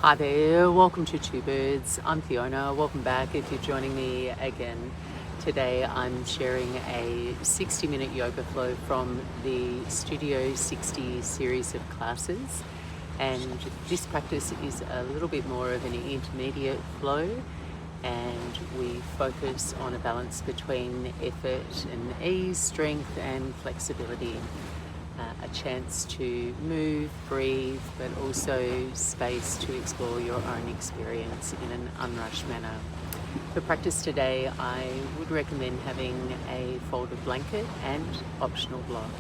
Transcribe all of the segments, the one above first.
Hi there, welcome to Two Birds. I'm Fiona. Welcome back if you're joining me again. Today I'm sharing a 60-minute yoga flow from the Studio 60 series of classes. And this practice is a little bit more of an intermediate flow, and we focus on a balance between effort and ease, strength and flexibility. A chance to move, breathe, but also space to explore your own experience in an unrushed manner. For practice today, I would recommend having a folded blanket and optional block.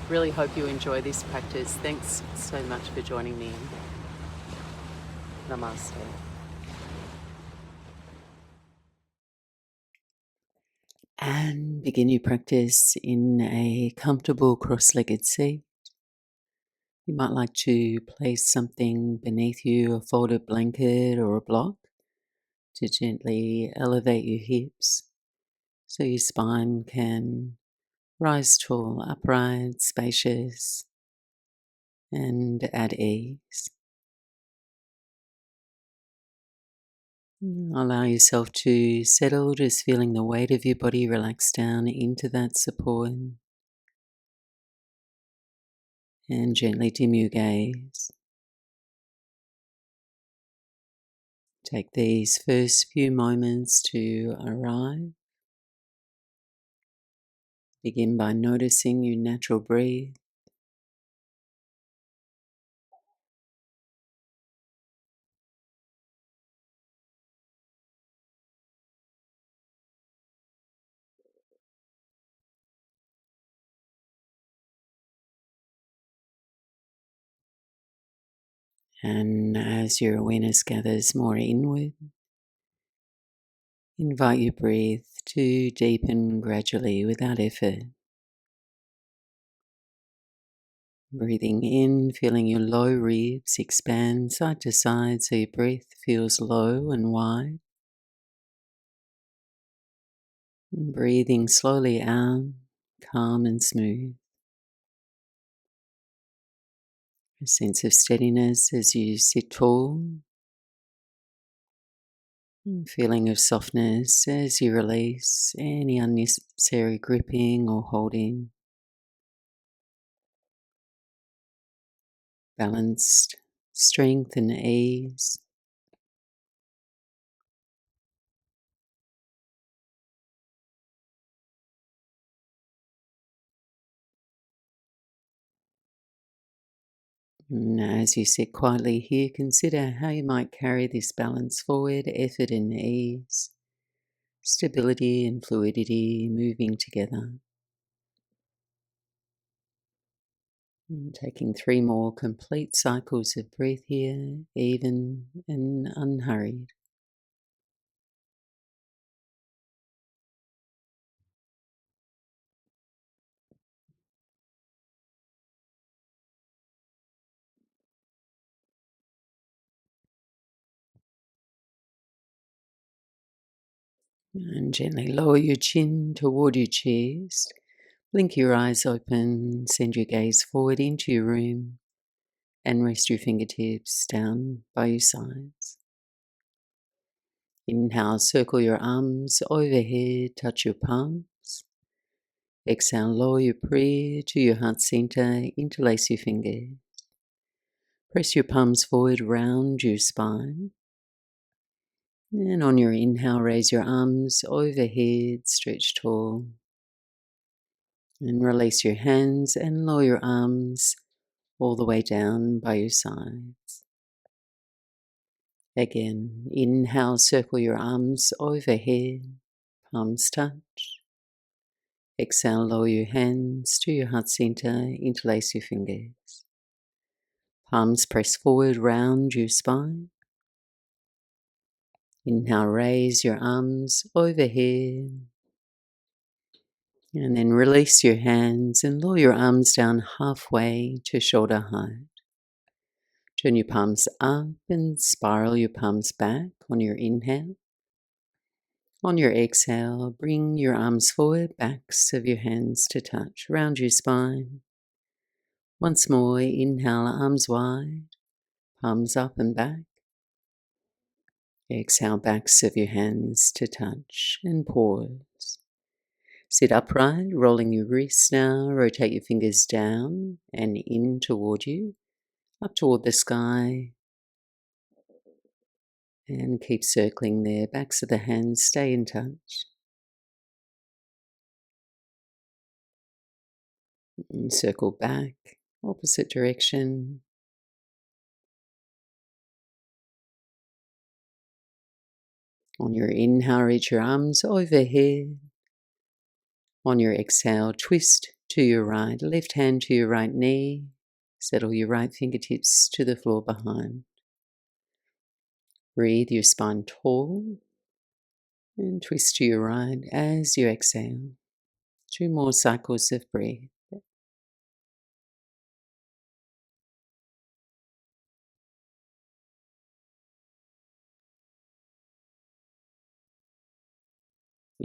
Really hope you enjoy this practice. Thanks so much for joining me. Namaste. And begin your practice in a comfortable cross-legged seat. You might like to place something beneath you, a folded blanket or a block, to gently elevate your hips so your spine can rise tall, upright, spacious, and at ease. Allow yourself to settle, just feeling the weight of your body relax down into that support, and gently dim your gaze. Take these first few moments to arrive. Begin by noticing your natural breath. And as your awareness gathers more inward, invite your breath to deepen gradually without effort. Breathing in, feeling your low ribs expand side to side so your breath feels low and wide. And breathing slowly out, calm and smooth. A sense of steadiness as you sit tall. Feeling of softness as you release any unnecessary gripping or holding. Balanced strength and ease. And as you sit quietly here, consider how you might carry this balance forward, effort and ease, stability and fluidity moving together. And taking 3 more complete cycles of breath here, even and unhurried. And gently lower your chin toward your chest. Blink your eyes open, send your gaze forward into your room, and rest your fingertips down by your sides. Inhale, circle your arms overhead, touch your palms. Exhale, lower your prayer to your heart center, interlace your fingers. Press your palms forward, round your spine. And on your inhale, raise your arms overhead, stretch tall. And release your hands and lower your arms all the way down by your sides. Again, inhale, circle your arms overhead, palms touch. Exhale, lower your hands to your heart center, interlace your fingers. Palms press forward, round your spine. Inhale, raise your arms overhead. And then release your hands and lower your arms down halfway to shoulder height. Turn your palms up and spiral your palms back on your inhale. On your exhale, bring your arms forward, backs of your hands to touch, round your spine. Once more, inhale, arms wide, palms up and back. Exhale, backs of your hands to touch and pause. Sit upright, rolling your wrists now. Rotate your fingers down and in toward you, up toward the sky. And keep circling there. Backs of the hands stay in touch. And circle back, opposite direction. On your inhale, reach your arms overhead. On your exhale, twist to your right, left hand to your right knee. Settle your right fingertips to the floor behind. Breathe your spine tall and twist to your right as you exhale. 2 more cycles of breath.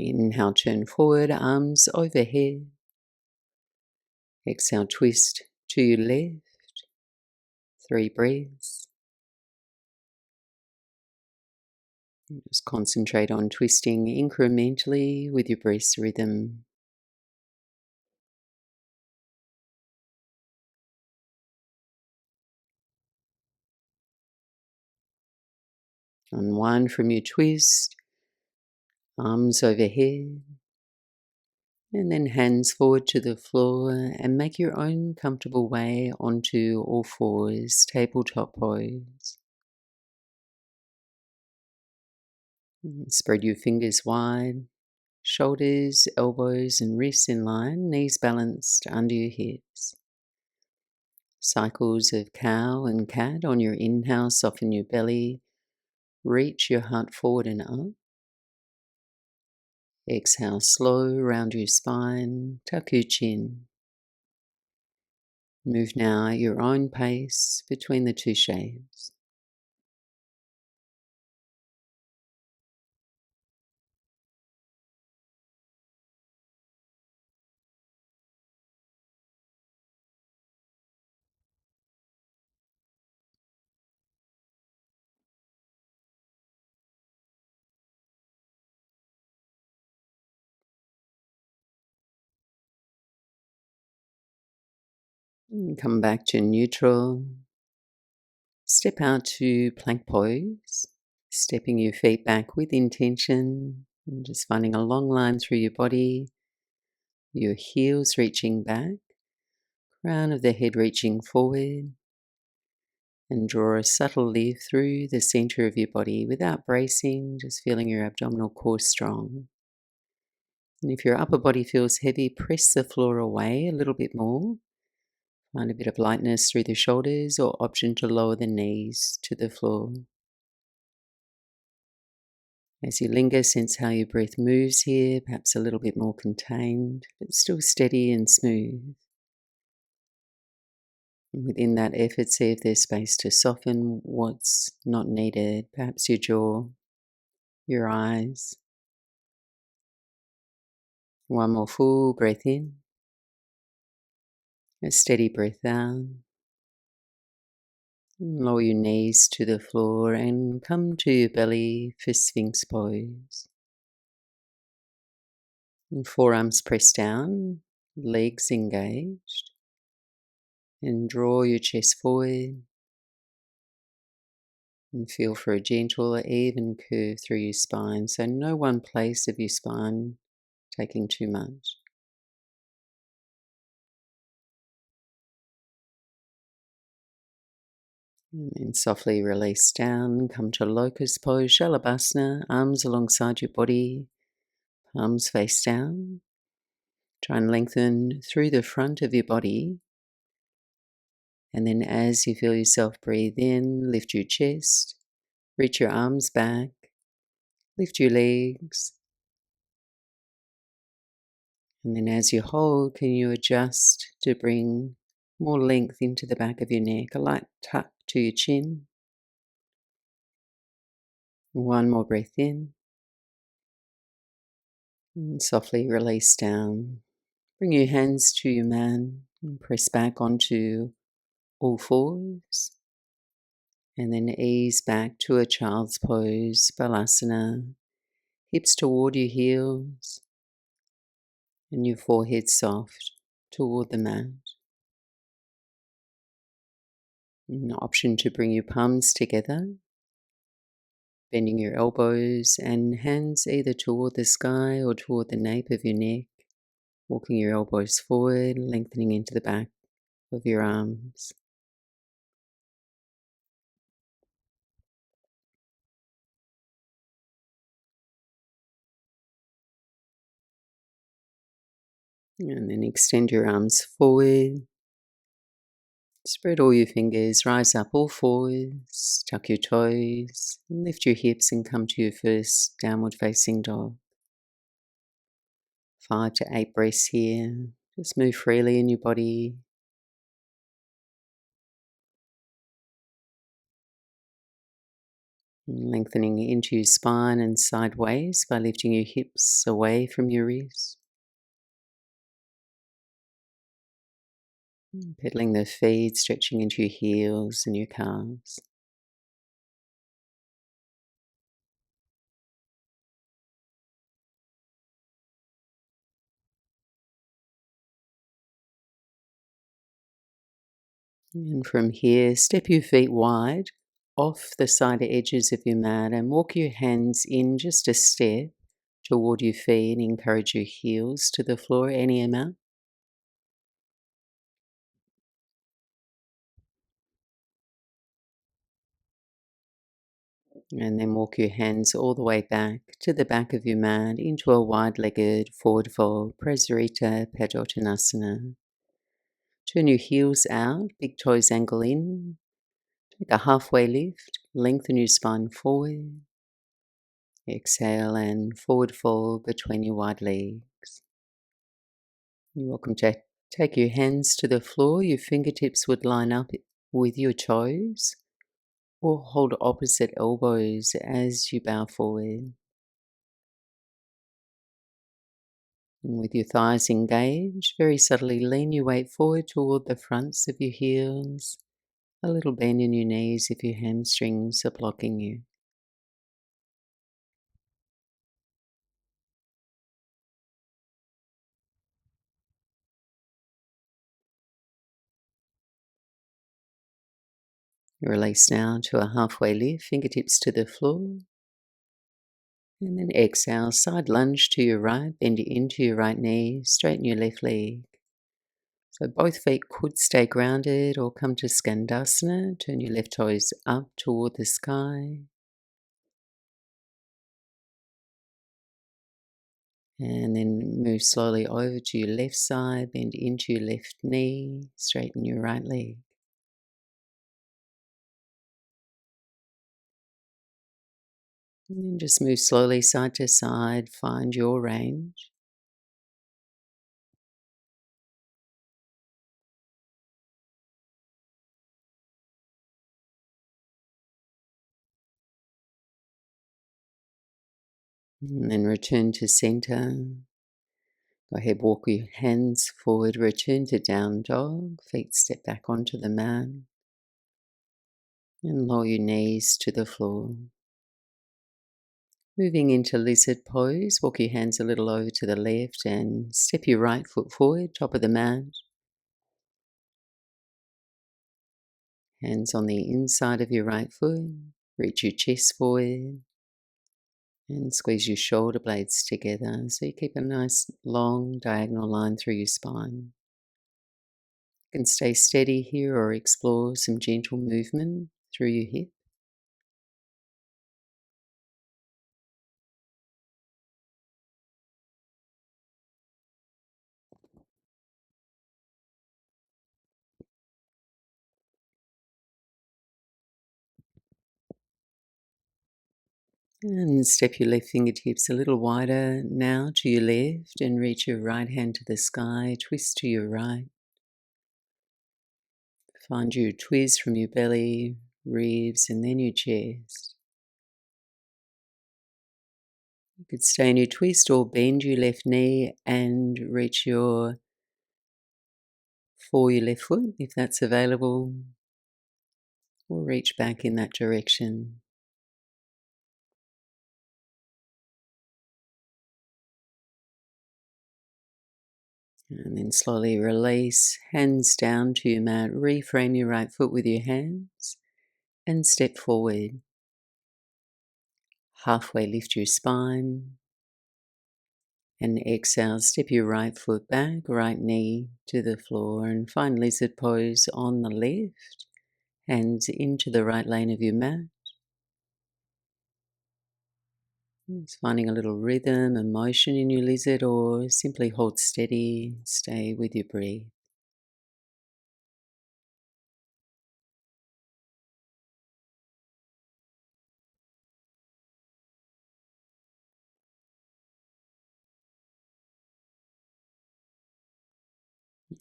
Inhale, turn forward, arms overhead. Exhale, twist to your left. 3 breaths. Just concentrate on twisting incrementally with your breath's rhythm. Unwind from your twist, arms overhead, and then hands forward to the floor and make your own comfortable way onto all fours, tabletop pose. Spread your fingers wide, shoulders, elbows and wrists in line, knees balanced under your hips. Cycles of cow and cat. On your inhale, soften your belly, reach your heart forward and up. Exhale, slow, round your spine, tuck your chin. Move now at your own pace between the 2 shapes. And come back to neutral. Step out to plank pose, stepping your feet back with intention, and just finding a long line through your body, your heels reaching back, crown of the head reaching forward, and draw a subtle lift through the center of your body without bracing, just feeling your abdominal core strong. And if your upper body feels heavy, press the floor away a little bit more. Find a bit of lightness through the shoulders or option to lower the knees to the floor. As you linger, sense how your breath moves here, perhaps a little bit more contained, but still steady and smooth. And within that effort, see if there's space to soften what's not needed, perhaps your jaw, your eyes. One more full breath in, a steady breath out. Lower your knees to the floor and come to your belly for Sphinx pose. And forearms pressed down, legs engaged. And draw your chest forward. And feel for a gentle, even curve through your spine. So no one place of your spine taking too much. And then softly release down, come to Locust Pose, Shavasana, arms alongside your body, palms face down. Try and lengthen through the front of your body. And then as you feel yourself breathe in, lift your chest, reach your arms back, lift your legs. And then as you hold, can you adjust to bring more length into the back of your neck, a light tuck to your chin. One more breath in. And softly release down. Bring your hands to your mat and press back onto all fours. And then ease back to a child's pose, balasana, hips toward your heels and your forehead soft toward the mat. An option to bring your palms together, bending your elbows and hands either toward the sky or toward the nape of your neck, walking your elbows forward, lengthening into the back of your arms. And then extend your arms forward. Spread all your fingers, rise up all fours, tuck your toes, lift your hips and come to your first downward facing dog. 5 to 8 breaths here. Just move freely in your body. Lengthening into your spine and sideways by lifting your hips away from your wrists. Pedaling the feet, stretching into your heels and your calves. And from here, step your feet wide off the side edges of your mat and walk your hands in just a step toward your feet. Encourage your heels to the floor any amount. And then walk your hands all the way back to the back of your mat into a wide-legged forward fold, Prasarita Padottanasana. Turn your heels out, big toes angle in. Take a halfway lift, lengthen your spine forward. Exhale and forward fold between your wide legs. You're welcome to take your hands to the floor. Your fingertips would line up with your toes or hold opposite elbows as you bow forward. And with your thighs engaged, very subtly lean your weight forward toward the fronts of your heels. A little bend in your knees if your hamstrings are blocking you. Release now to a halfway lift, fingertips to the floor. And then exhale, side lunge to your right, bend into your right knee, straighten your left leg. So both feet could stay grounded or come to skandasana. Turn your left toes up toward the sky. And then move slowly over to your left side, bend into your left knee, straighten your right leg. And then just move slowly side to side, find your range. And then return to center. Go ahead, walk your hands forward, return to down dog, feet step back onto the mat. And lower your knees to the floor. Moving into lizard pose, walk your hands a little over to the left and step your right foot forward, top of the mat. Hands on the inside of your right foot, reach your chest forward and squeeze your shoulder blades together so you keep a nice long diagonal line through your spine. You can stay steady here or explore some gentle movement through your hip. And step your left fingertips a little wider now to your left and reach your right hand to the sky. Twist to your right. Find your twist from your belly, ribs, and then your chest. You could stay in your twist or bend your left knee and reach for your left foot if that's available. or reach back in that direction. And then slowly release, hands down to your mat. Reframe your right foot with your hands and step forward. Halfway lift your spine. And exhale, step your right foot back, right knee to the floor, and find lizard pose on the left, hands into the right lane of your mat. Just finding a little rhythm and motion in your lizard, or simply hold steady, stay with your breath.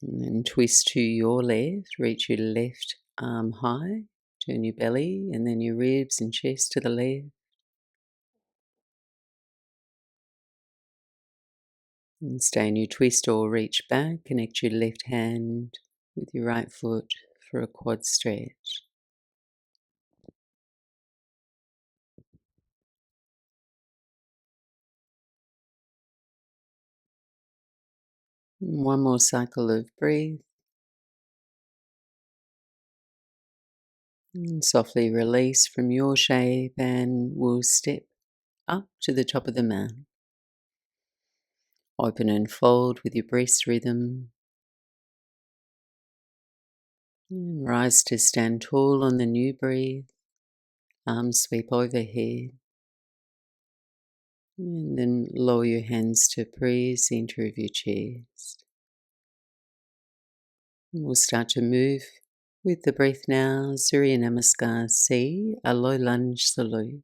And then twist to your left, reach your left arm high, turn your belly and then your ribs and chest to the left. And stay in your twist or reach back, connect your left hand with your right foot for a quad stretch. And one more cycle of breath. And softly release from your shape and we'll step up to the top of the mat. Open and fold with your breath's rhythm. And rise to stand tall on the new breath. Arms sweep overhead. And then lower your hands to prayer, center of your chest. And we'll start to move with the breath now. Surya Namaskar C, a low lunge salute.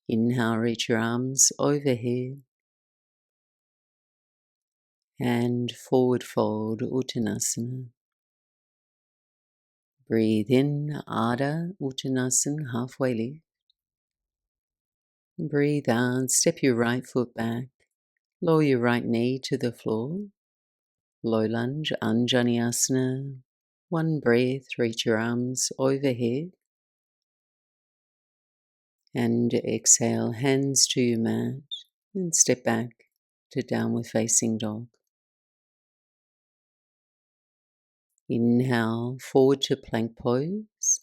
Inhale, reach your arms overhead. And forward fold, Uttanasana. Breathe in, Ardha Uttanasana, halfway lift. Breathe out, step your right foot back. Lower your right knee to the floor. Low lunge, Anjaneyasana. One breath, reach your arms overhead. And exhale, hands to your mat. And step back to downward facing dog. Inhale, forward to plank pose.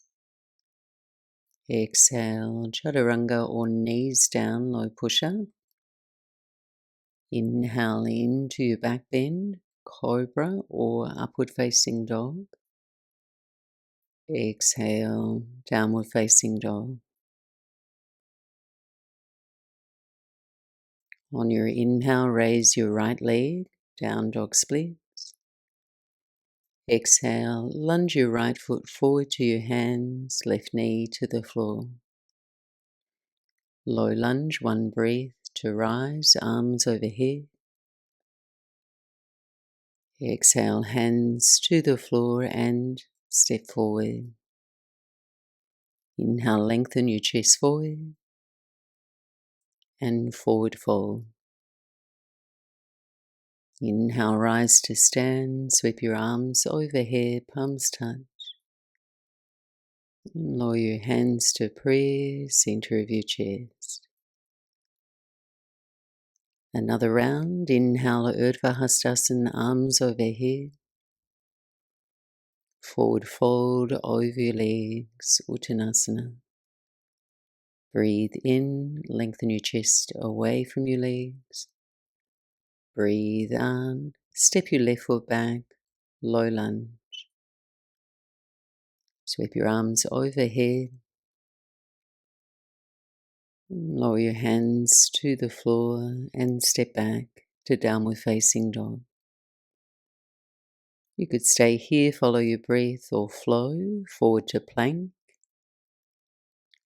Exhale, chaturanga or knees down, low push-up. Inhale into your back bend, cobra or upward facing dog. Exhale, downward facing dog. On your inhale, raise your right leg, down dog splits. Exhale, lunge your right foot forward to your hands, left knee to the floor. Low lunge, one breath to rise, arms overhead. Exhale, hands to the floor and step forward. Inhale, lengthen your chest forward and forward fold. Inhale, rise to stand, sweep your arms overhead, palms touch. And lower your hands to prayer, center of your chest. Another round, inhale, Urdhva Hastasana, arms overhead. Forward fold over your legs, Uttanasana. Breathe in, lengthen your chest away from your legs. Breathe out, step your left foot back, low lunge. Sweep your arms overhead. Lower your hands to the floor and step back to downward facing dog. You could stay here, follow your breath or flow forward to plank,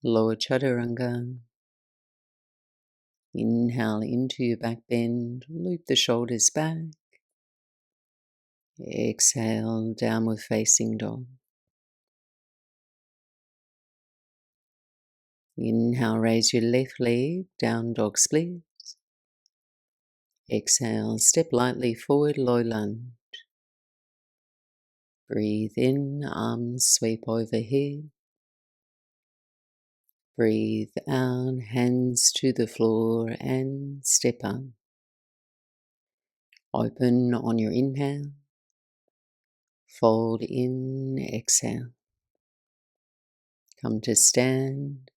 lower chaturanga. Inhale into your back bend, loop the shoulders back. Exhale, downward facing dog. Inhale, raise your left leg, down dog splits. Exhale, step lightly forward, low lunge. Breathe in, arms sweep overhead. Breathe out, hands to the floor and step up. Open on your inhale. Fold in, exhale. Come to stand.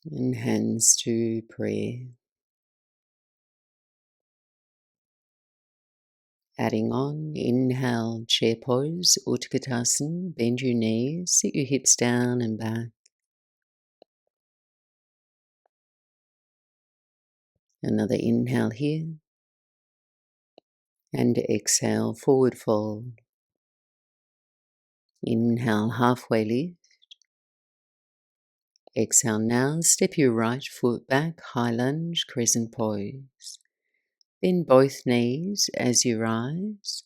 And hands to prayer. Adding on, inhale, chair pose, Utkatasana, bend your knees, sit your hips down and back. Another inhale here. And exhale, forward fold. Inhale, halfway lift. Exhale now, step your right foot back, high lunge, crescent pose. Bend both knees as you rise.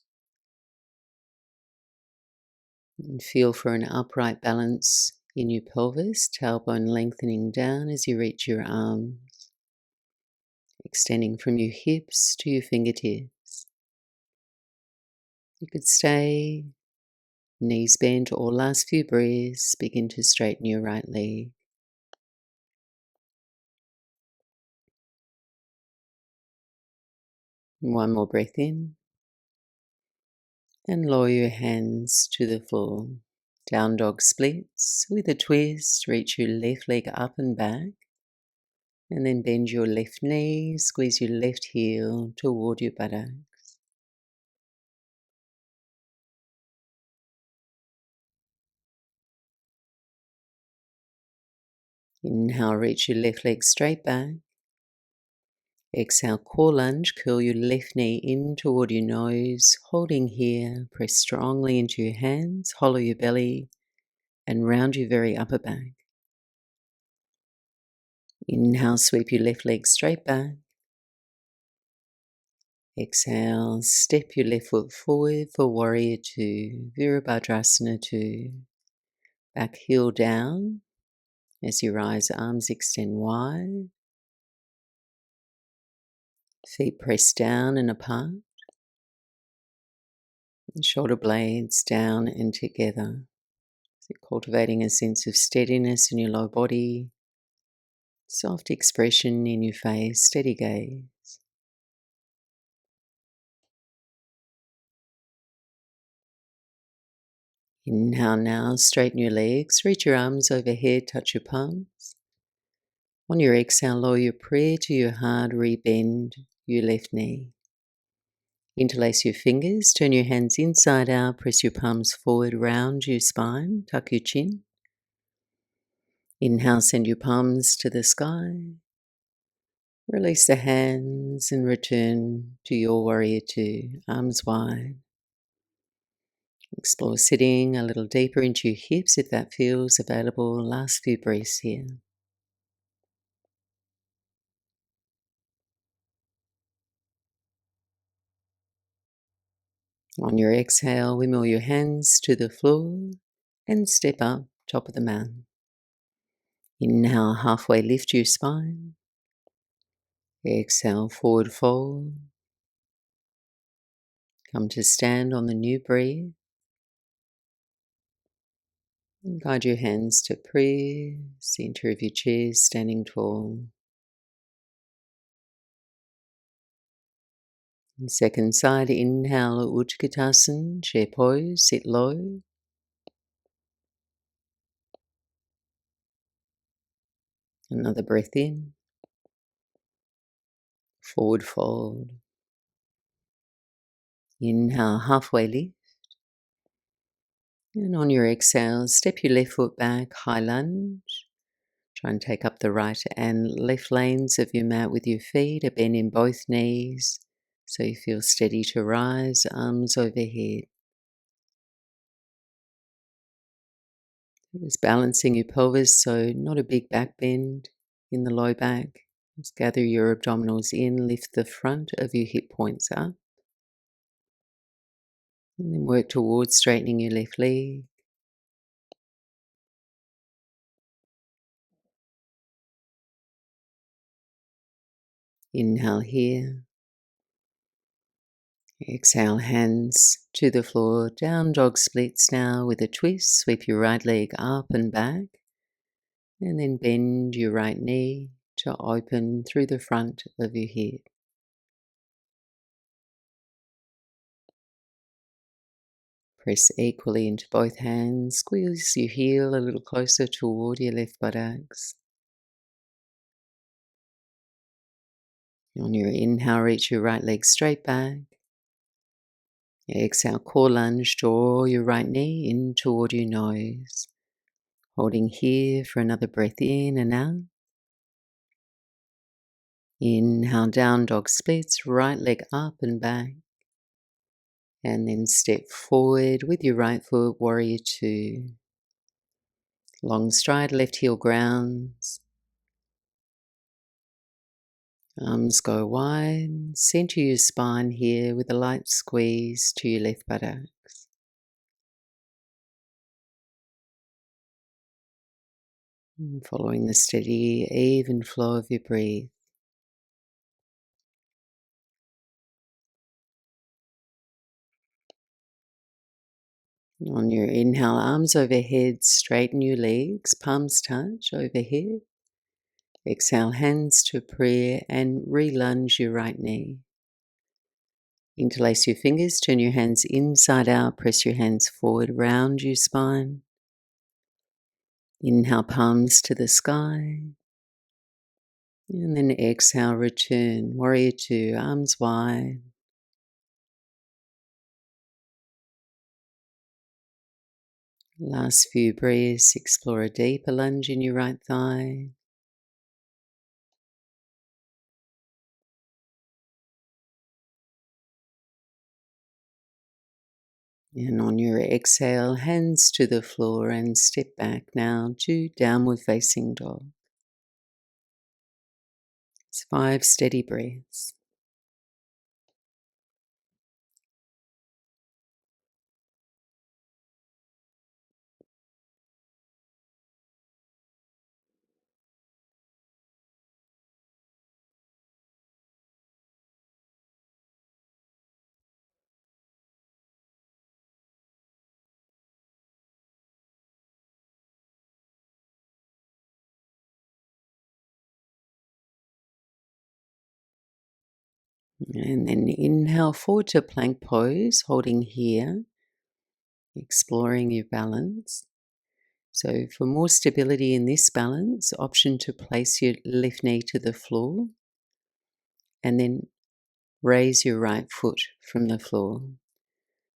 And feel for an upright balance in your pelvis, tailbone lengthening down as you reach your arms, extending from your hips to your fingertips. You could stay, knees bent, or last few breaths, begin to straighten your right leg. One more breath in. And lower your hands to the floor. Down dog splits. With a twist, reach your left leg up and back. And then bend your left knee, squeeze your left heel toward your buttocks. Inhale, reach your left leg straight back. Exhale, core lunge, curl your left knee in toward your nose, holding here, press strongly into your hands, hollow your belly, and round your very upper back. Inhale, sweep your left leg straight back. Exhale, step your left foot forward for Warrior 2, Virabhadrasana 2. Back heel down as you rise, arms extend wide. Feet press down and apart. And shoulder blades down and together. So cultivating a sense of steadiness in your lower body, soft expression in your face, steady gaze. Inhale now, straighten your legs, reach your arms overhead, touch your palms. On your exhale, lower your prayer to your heart, rebend your left knee. Interlace your fingers, turn your hands inside out, press your palms forward, round your spine, tuck your chin. Inhale, send your palms to the sky. Release the hands and return to your Warrior 2, arms wide. Explore sitting a little deeper into your hips if that feels available. Last few breaths here. On your exhale, wimble your hands to the floor and step up, top of the mat. Inhale, halfway lift your spine. Exhale, forward fold. Come to stand on the new breath. And guide your hands to prayer, center of your chair, standing tall. And second side, inhale, Utkatasana, chair pose, sit low. Another breath in. Forward fold. Inhale, halfway lift. And on your exhale, step your left foot back, high lunge. Try and take up the right and left lanes of your mat with your feet, a bend in both knees so you feel steady to rise, arms overhead. Just balancing your pelvis, so not a big back bend in the low back. Just gather your abdominals in, lift the front of your hip points up. And then work towards straightening your left leg. Inhale here. Exhale, hands to the floor, down dog splits now with a twist. Sweep your right leg up and back, and then bend your right knee to open through the front of your hip. Press equally into both hands, squeeze your heel a little closer toward your left buttocks. On your inhale, reach your right leg straight back. Exhale, core lunge, draw your right knee in toward your nose. Holding here for another breath in and out. Inhale, down dog splits, right leg up and back. And then step forward with your right foot, warrior two. Long stride, left heel grounds. Arms go wide. Center your spine here with a light squeeze to your left buttocks. And following the steady, even flow of your breath. On your inhale, arms overhead, straighten your legs, palms touch overhead. Exhale, hands to prayer and re-lunge your right knee. Interlace your fingers, turn your hands inside out, press your hands forward, round your spine. Inhale, palms to the sky. And then exhale, return, warrior two, arms wide. Last few breaths, explore a deeper lunge in your right thigh. And on your exhale, hands to the floor and step back now to downward facing dog. It's 5 steady breaths. And then inhale forward to plank pose, holding here, exploring your balance. So for more stability in this balance, option to place your left knee to the floor and then raise your right foot from the floor.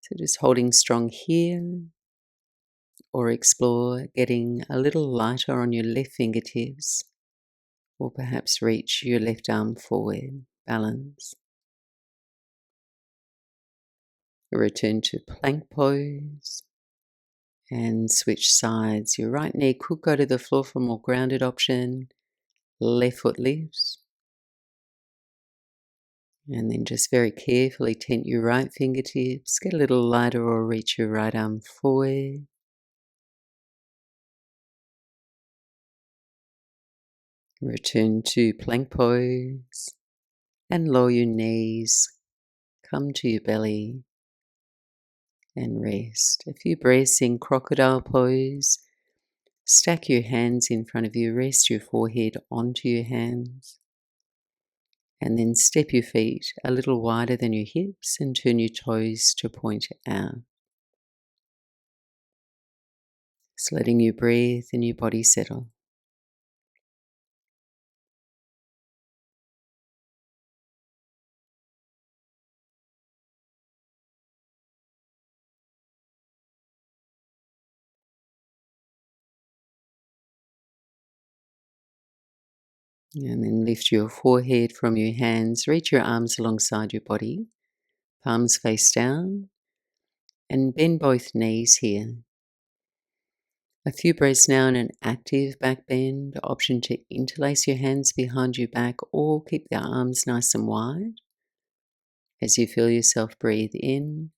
So just holding strong here, or explore getting a little lighter on your left fingertips, or perhaps reach your left arm forward, balance. Return to plank pose and switch sides. Your right knee could go to the floor for a more grounded option. Left foot lifts. And then just very carefully tent your right fingertips, get a little lighter or reach your right arm forward. Return to plank pose and lower your knees, come to your belly and rest. A few breaths in crocodile pose. Stack your hands in front of you, rest your forehead onto your hands. And then step your feet a little wider than your hips and turn your toes to point out. Just letting you breathe and your body settle. And then lift your forehead from your hands, reach your arms alongside your body, palms face down, and bend both knees here. A few breaths now in an active back bend, option to interlace your hands behind your back or keep the arms nice and wide. As you feel yourself breathe in,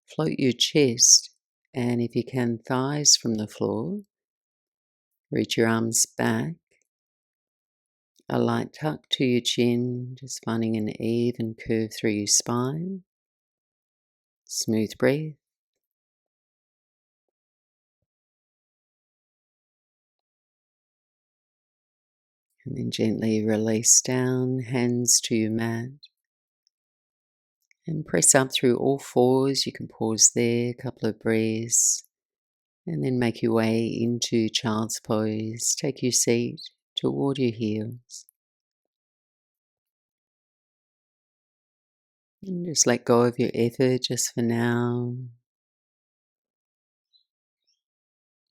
float your chest and if you can, thighs from the floor. Reach your arms back. A light tuck to your chin, just finding an even curve through your spine. Smooth breath. And then gently release down, hands to your mat. And press up through all fours. You can pause there, a couple of breaths. And then make your way into child's pose. Take your seat toward your heels. And just let go of your effort just for now.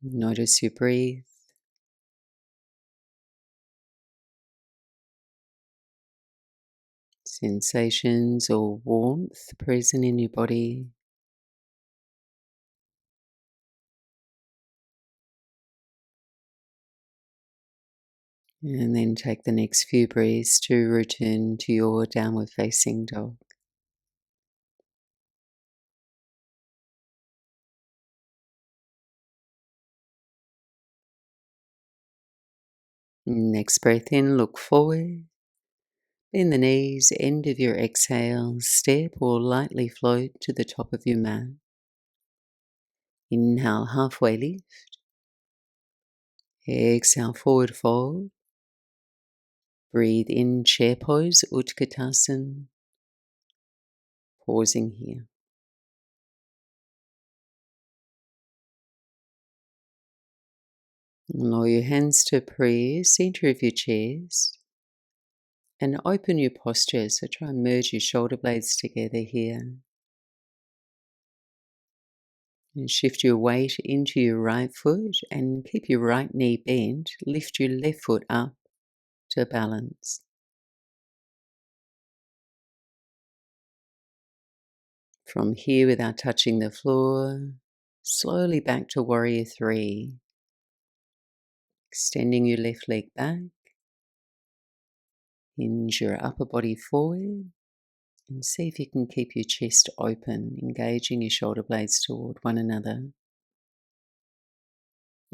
Notice your breath. Sensations or warmth present in your body. And then take the next few breaths to return to your downward facing dog. Next breath in, look forward. Bend the knees, end of your exhale, step or lightly float to the top of your mat. Inhale, halfway lift. Exhale, forward fold. Breathe in, chair pose, Utkatasana. Pausing here. Lower your hands to prayer, center of your chest. And open your posture, so try and merge your shoulder blades together here. And shift your weight into your right foot and keep your right knee bent. Lift your left foot up to balance. From here, without touching the floor, slowly back to warrior three. Extending your left leg back. Hinge your upper body forward. And see if you can keep your chest open, engaging your shoulder blades toward one another.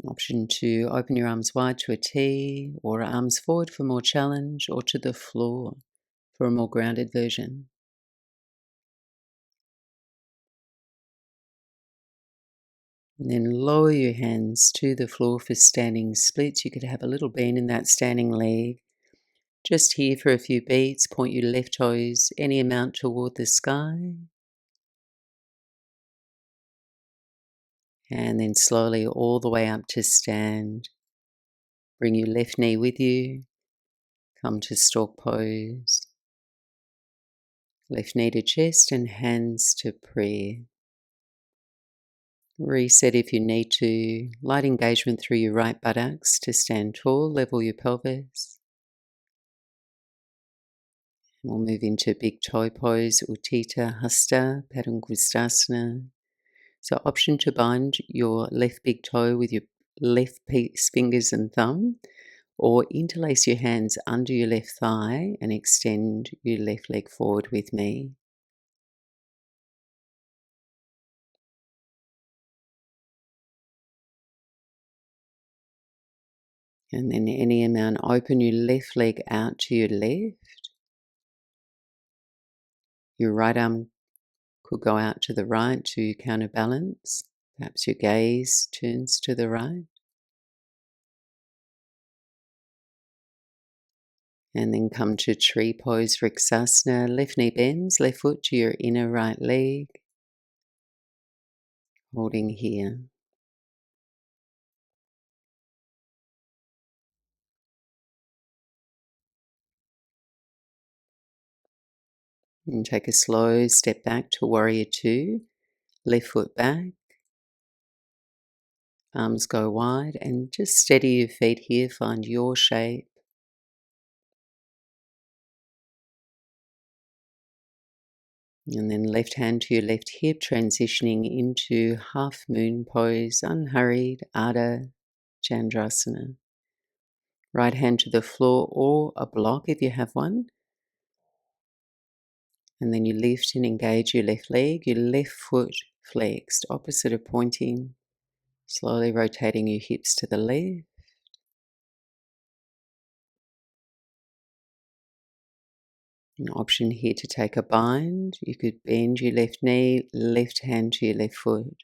Option to open your arms wide to a T, or arms forward for more challenge, or to the floor for a more grounded version. And then lower your hands to the floor for standing splits. You could have a little bend in that standing leg. Just here for a few beats, point your left toes any amount toward the sky. And then slowly all the way up to stand. Bring your left knee with you. Come to Stork Pose. Left knee to chest and hands to prayer. Reset if you need to. Light engagement through your right buttocks to stand tall. Level your pelvis. We'll move into big toe pose, Utthita Hasta, Padangusthasana. So option to bind your left big toe with your left fingers and thumb, or interlace your hands under your left thigh and extend your left leg forward with me. And then any amount, open your left leg out to your left. Your right arm could go out to the right to counterbalance. Perhaps your gaze turns to the right. And then come to tree pose, Vrksasana. Left knee bends, left foot to your inner right leg. Holding here. And take a slow step back to warrior two. Left foot back. Arms go wide and just steady your feet here. Find your shape. And then left hand to your left hip, transitioning into half moon pose, unhurried, Ardha Chandrasana. Right hand to the floor or a block if you have one. And then you lift and engage your left leg, your left foot flexed, opposite of pointing. Slowly rotating your hips to the left. An option here to take a bind. You could bend your left knee, left hand to your left foot.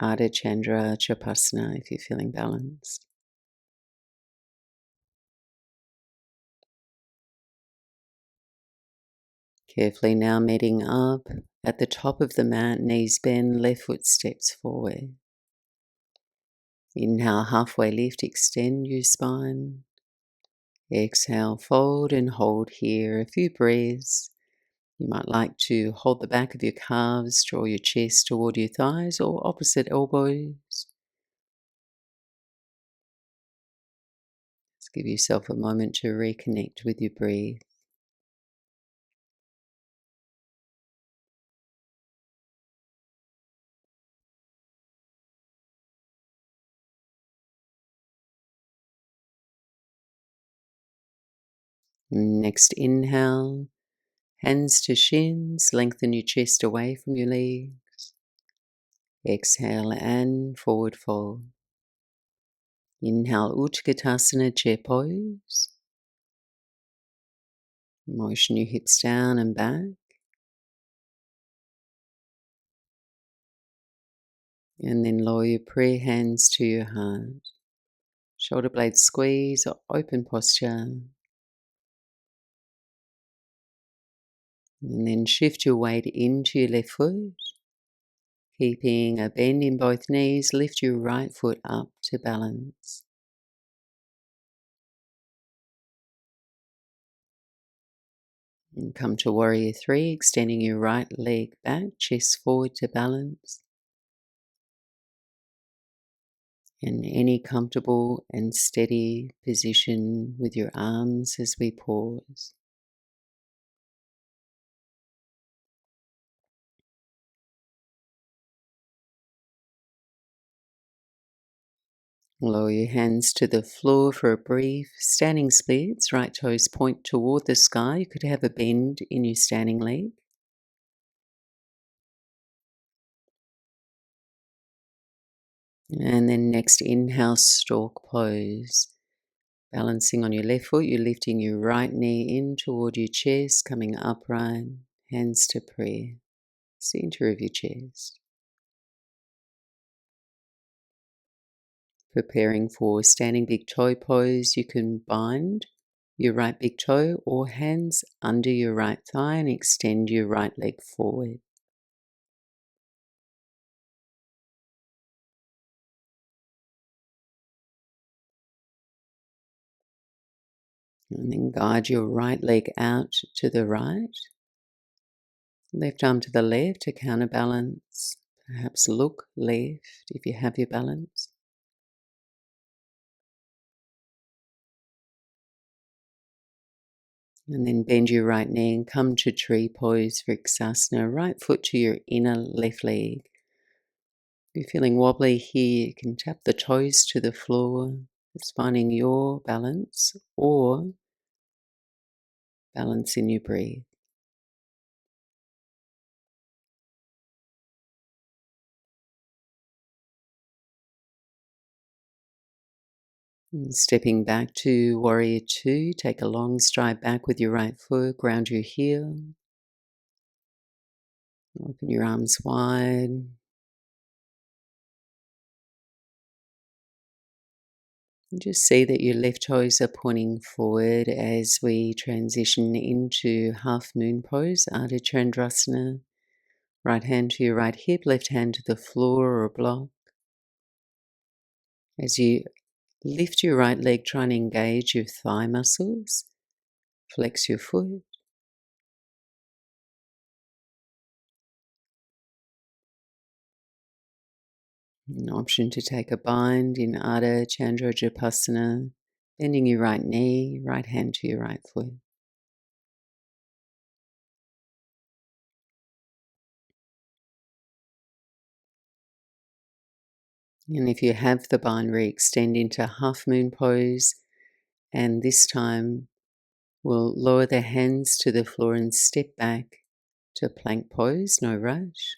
Ardha Chandra Chapasana if you're feeling balanced. Carefully now meeting up at the top of the mat, knees bend, left foot steps forward. Inhale, halfway lift, extend your spine. Exhale, fold and hold here a few breaths. You might like to hold the back of your calves, draw your chest toward your thighs or opposite elbows. Just give yourself a moment to reconnect with your breath. Next inhale, hands to shins, lengthen your chest away from your legs. Exhale and forward fold. Inhale, Utkatasana, chair pose. Motion your hips down and back. And then lower your prayer hands to your heart. Shoulder blades squeeze or open posture. And then shift your weight into your left foot. Keeping a bend in both knees, lift your right foot up to balance. And come to Warrior 3, extending your right leg back, chest forward to balance. In any comfortable and steady position with your arms as we pause. Lower your hands to the floor for a brief standing splits. Right toes point toward the sky. You could have a bend in your standing leg. And then next, inhale, Stork Pose. Balancing on your left foot, you're lifting your right knee in toward your chest, coming upright, hands to prayer, center of your chest. Preparing for standing big toe pose, you can bind your right big toe or hands under your right thigh and extend your right leg forward. And then guide your right leg out to the right. Left arm to the left to counterbalance. Perhaps look left if you have your balance. And then bend your right knee and come to tree pose for Vrksasana. Right foot to your inner left leg. If you're feeling wobbly here, you can tap the toes to the floor. It's finding your balance or balance in your breath. And stepping back to Warrior 2, take a long stride back with your right foot, ground your heel. Open your arms wide. And just see that your left toes are pointing forward as we transition into half moon pose, Ardha Chandrasana. Right hand to your right hip, left hand to the floor or a block. As you lift your right leg, try and engage your thigh muscles. Flex your foot. An option to take a bind in Ardha Chandra Japasana, bending your right knee, right hand to your right foot. And if you have the bind, re-extend into half moon pose, and this time we'll lower the hands to the floor and step back to plank pose, no rush.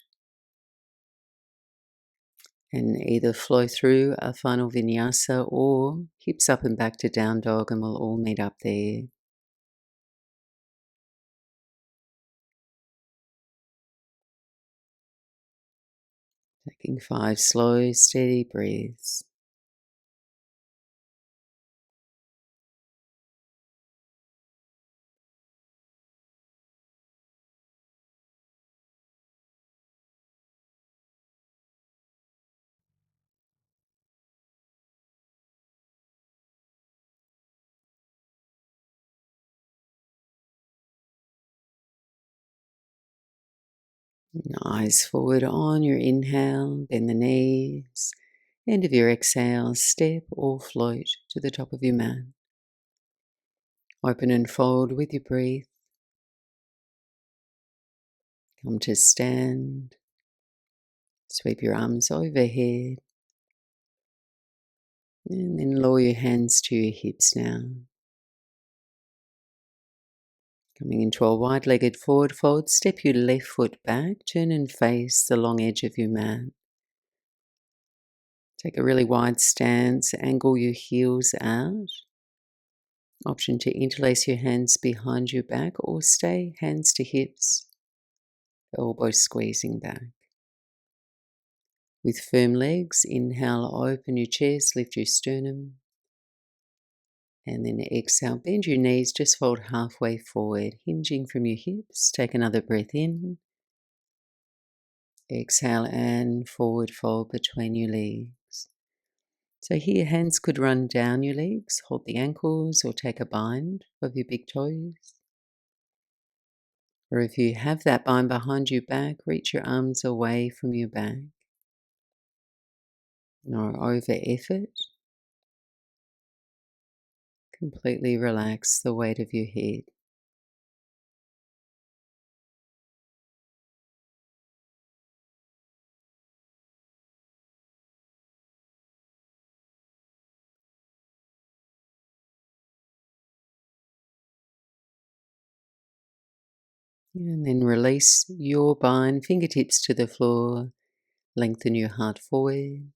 And either flow through a final vinyasa or hips up and back to down dog, and we'll all meet up there. Taking 5 slow, steady breaths. Eyes forward on your inhale, bend the knees. End of your exhale, step or float to the top of your mat. Open and fold with your breath. Come to stand. Sweep your arms overhead. And then lower your hands to your hips now. Coming into a wide-legged forward fold, step your left foot back, turn and face the long edge of your mat. Take a really wide stance, angle your heels out. Option to interlace your hands behind your back or stay hands to hips, elbows squeezing back. With firm legs, inhale, open your chest, lift your sternum. And then exhale, bend your knees, just fold halfway forward, hinging from your hips. Take another breath in. Exhale and forward fold between your legs. So here, hands could run down your legs, hold the ankles or take a bind of your big toes. Or if you have that bind behind your back, reach your arms away from your back. Or over effort, completely relax the weight of your head. And then release your bind, fingertips to the floor, lengthen your heart forward.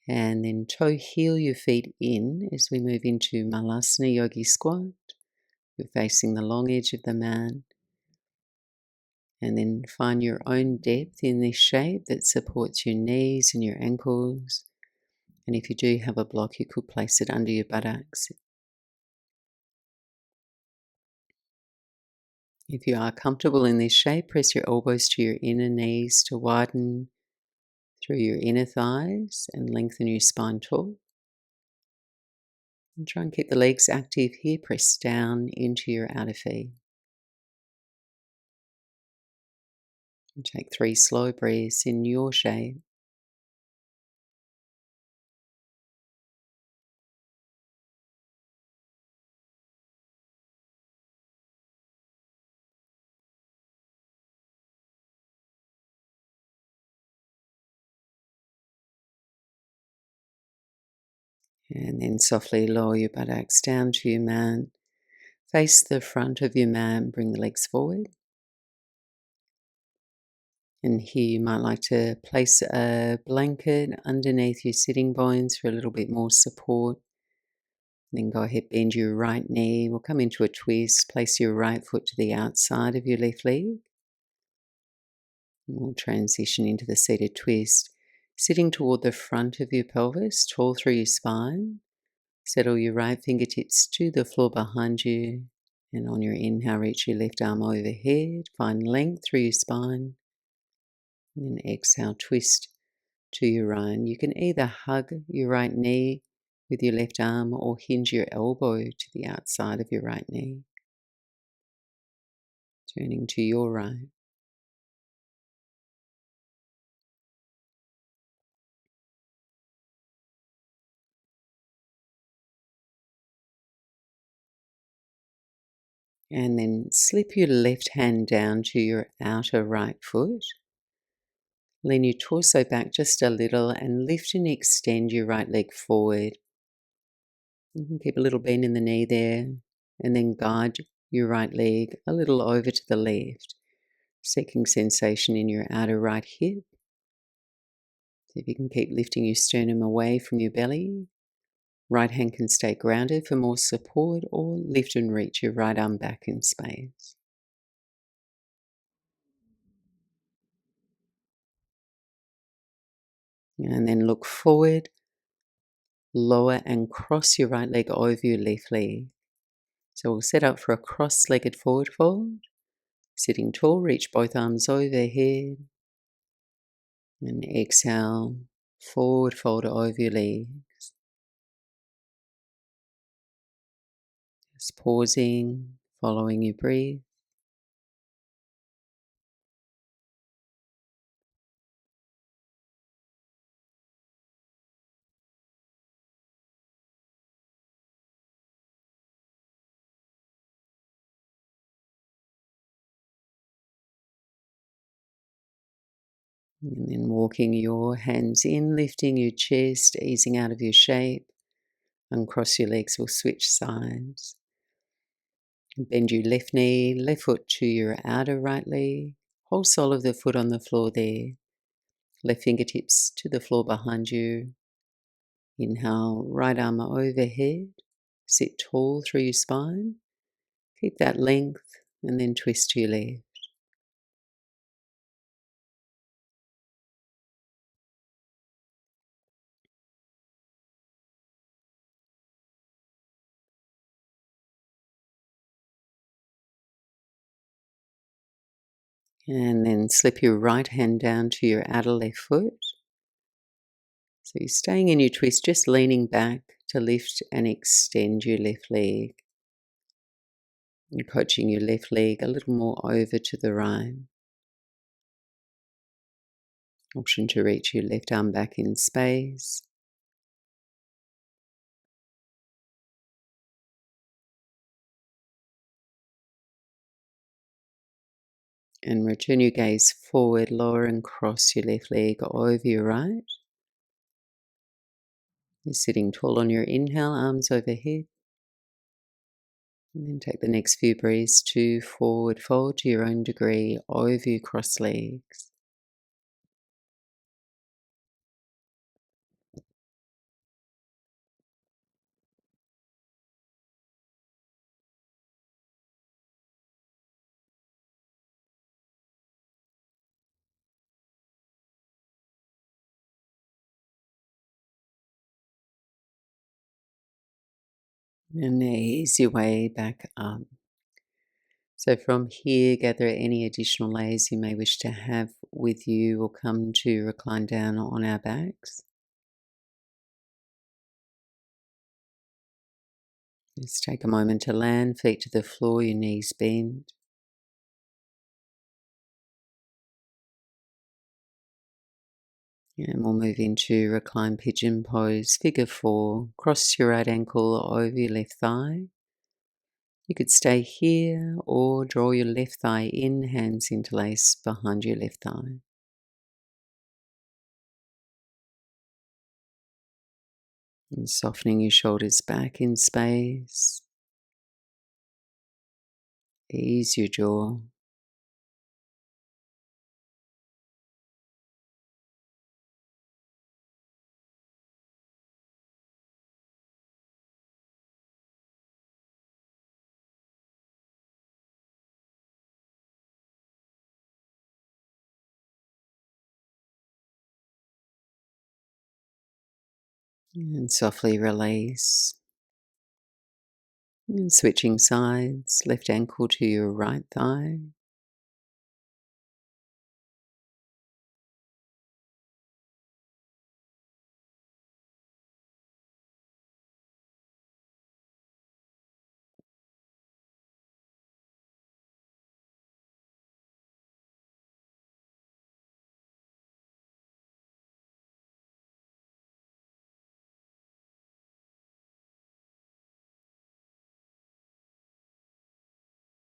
And then toe heel your feet in as we move into Malasana Yogi Squat. You're facing the long edge of the mat. And then find your own depth in this shape that supports your knees and your ankles. And if you do have a block, you could place it under your buttocks. If you are comfortable in this shape, press your elbows to your inner knees to widen through your inner thighs and lengthen your spine tall. And try and keep the legs active here. Press down into your outer feet. And take 3 slow breaths in your shape. And then softly lower your buttocks down to your mat. Face the front of your mat, bring the legs forward. And here you might like to place a blanket underneath your sitting bones for a little bit more support. Then go ahead, bend your right knee. We'll come into a twist. Place your right foot to the outside of your left leg. And we'll transition into the seated twist. Sitting toward the front of your pelvis, tall through your spine. Settle your right fingertips to the floor behind you. And on your inhale, reach your left arm overhead. Find length through your spine. And then exhale, twist to your right. You can either hug your right knee with your left arm or hinge your elbow to the outside of your right knee. Turning to your right. And then slip your left hand down to your outer right foot. Lean your torso back just a little and lift and extend your right leg forward. You can keep a little bend in the knee there and then guide your right leg a little over to the left, seeking sensation in your outer right hip. See if you can keep lifting your sternum away from your belly. Right hand can stay grounded for more support, or lift and reach your right arm back in space. And then look forward, lower and cross your right leg over your left leg. So we'll set up for a cross-legged forward fold. Sitting tall, reach both arms overhead. And exhale, forward fold over your legs. Just pausing, following your breath. And then walking your hands in, lifting your chest, easing out of your shape. Uncross your legs, we'll switch sides. Bend your left knee, left foot to your outer right leg. Whole sole of the foot on the floor there. Left fingertips to the floor behind you. Inhale, right arm overhead. Sit tall through your spine. Keep that length and then twist to your left. And then slip your right hand down to your outer left foot. So you're staying in your twist, just leaning back to lift and extend your left leg. And coaching your left leg a little more over to the right. Option to reach your left arm back in space. And return your gaze forward, lower and cross your left leg over your right. You're sitting tall on your inhale, arms overhead. And then take the next few breaths to forward fold to your own degree over your crossed legs. And ease your way back up. So from here, gather any additional layers you may wish to have with you. We'll come to recline down on our backs. Just take a moment to land, feet to the floor, your knees bent. And we'll move into reclined pigeon pose, figure 4. Cross your right ankle over your left thigh. You could stay here or draw your left thigh in, hands interlace behind your left thigh. And softening your shoulders back in space. Ease your jaw. And softly release. And switching sides, left ankle to your right thigh.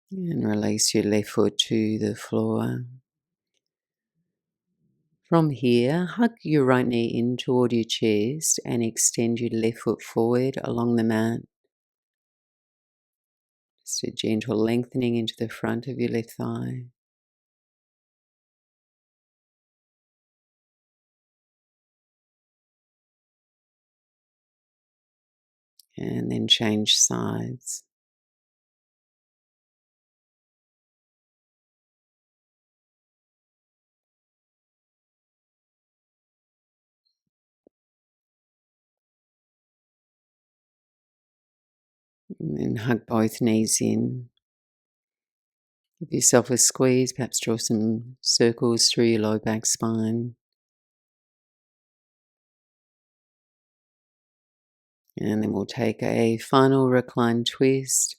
And release your left foot to the floor. From here, hug your right knee in toward your chest and extend your left foot forward along the mat. Just a gentle lengthening into the front of your left thigh. And then change sides. And then hug both knees in. Give yourself a squeeze, perhaps draw some circles through your low back spine. And then we'll take a final reclined twist.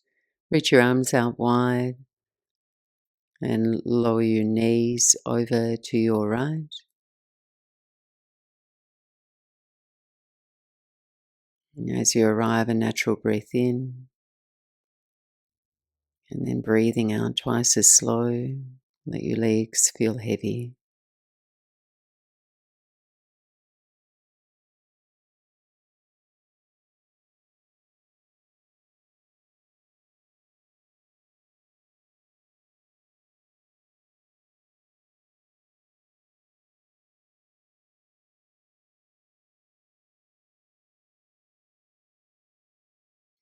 Reach your arms out wide and lower your knees over to your right. And as you arrive, a natural breath in, and then breathing out twice as slow. Let your legs feel heavy.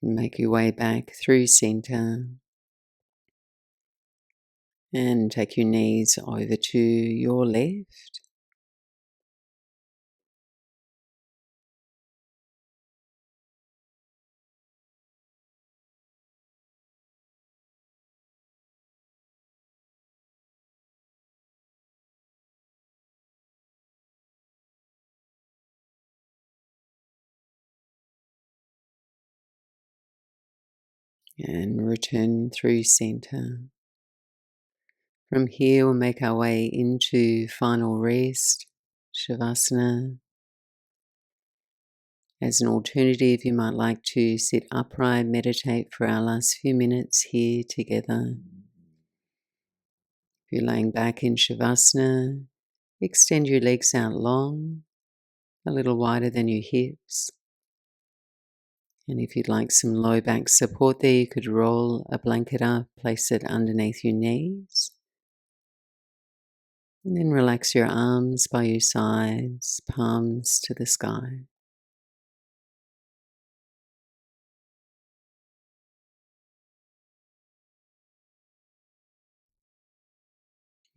Make your way back through center and take your knees over to your left. And return through center. From here, we'll make our way into final rest, Shavasana. As an alternative, you might like to sit upright, meditate for our last few minutes here together. If you're laying back in Shavasana, extend your legs out long, a little wider than your hips. And if you'd like some low back support there, you could roll a blanket up, place it underneath your knees. And then relax your arms by your sides, palms to the sky.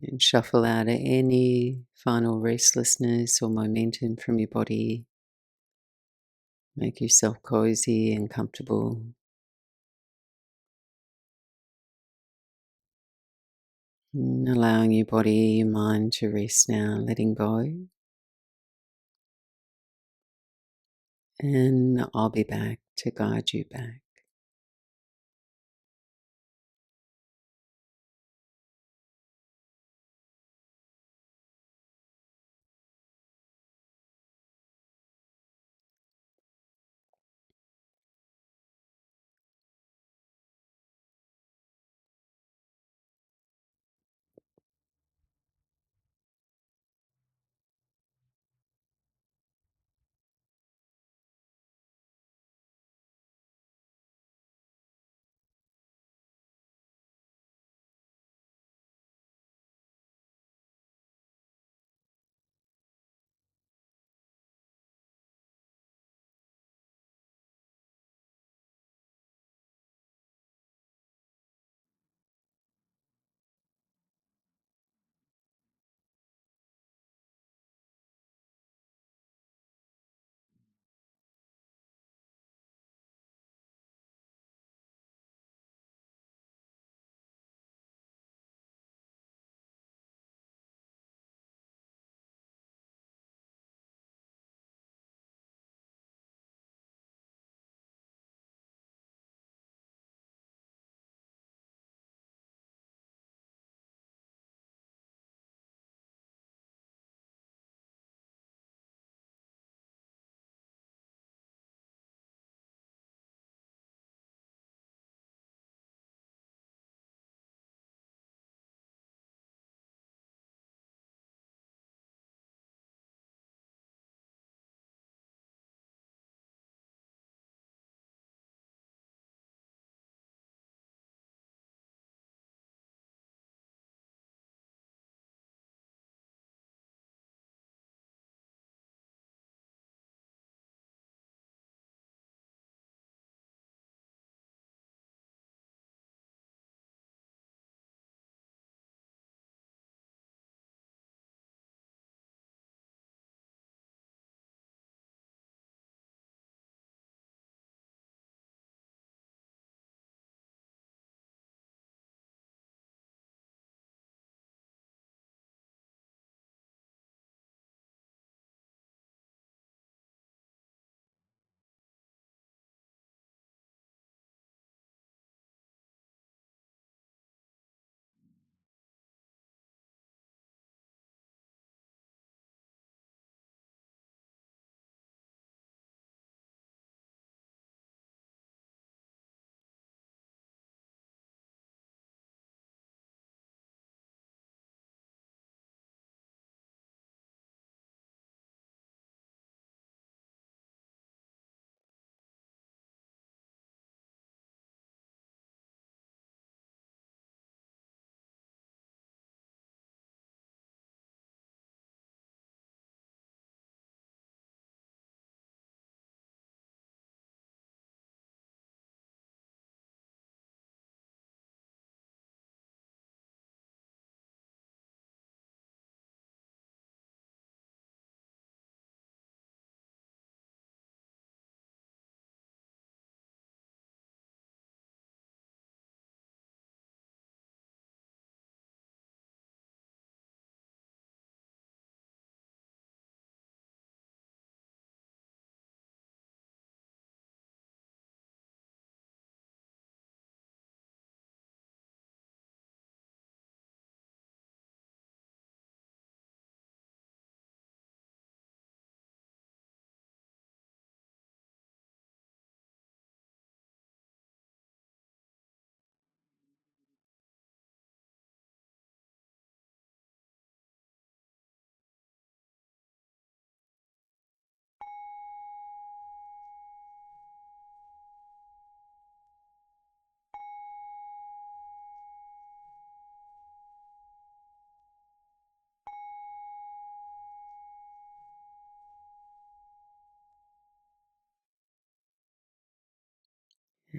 And shuffle out any final restlessness or momentum from your body. Make yourself cozy and comfortable. And allowing your body, your mind to rest now, letting go. And I'll be back to guide you back.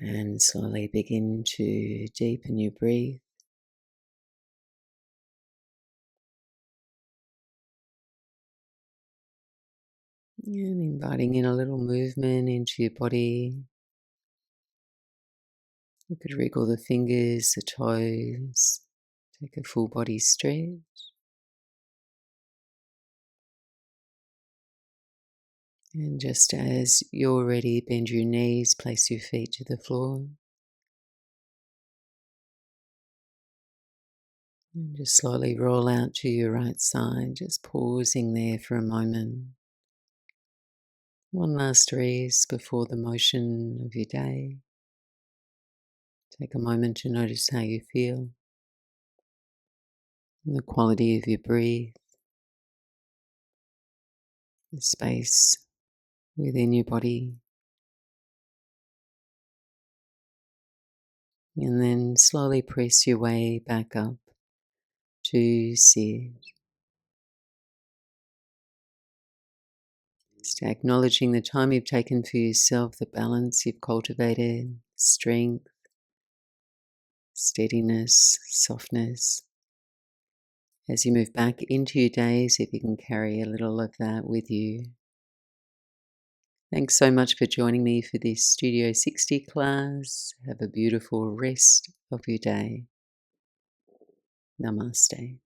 And slowly begin to deepen your breath. And inviting in a little movement into your body. You could wriggle the fingers, the toes, take a full body stretch. And just as you're ready, bend your knees, place your feet to the floor. And just slowly roll out to your right side, just pausing there for a moment. One last rest before the motion of your day. Take a moment to notice how you feel, and the quality of your breath, the space within your body. And then slowly press your way back up to sit. Just acknowledging the time you've taken for yourself, the balance you've cultivated, strength, steadiness, softness. As you move back into your day, see if you can carry a little of that with you. Thanks so much for joining me for this Studio 60 class. Have a beautiful rest of your day. Namaste.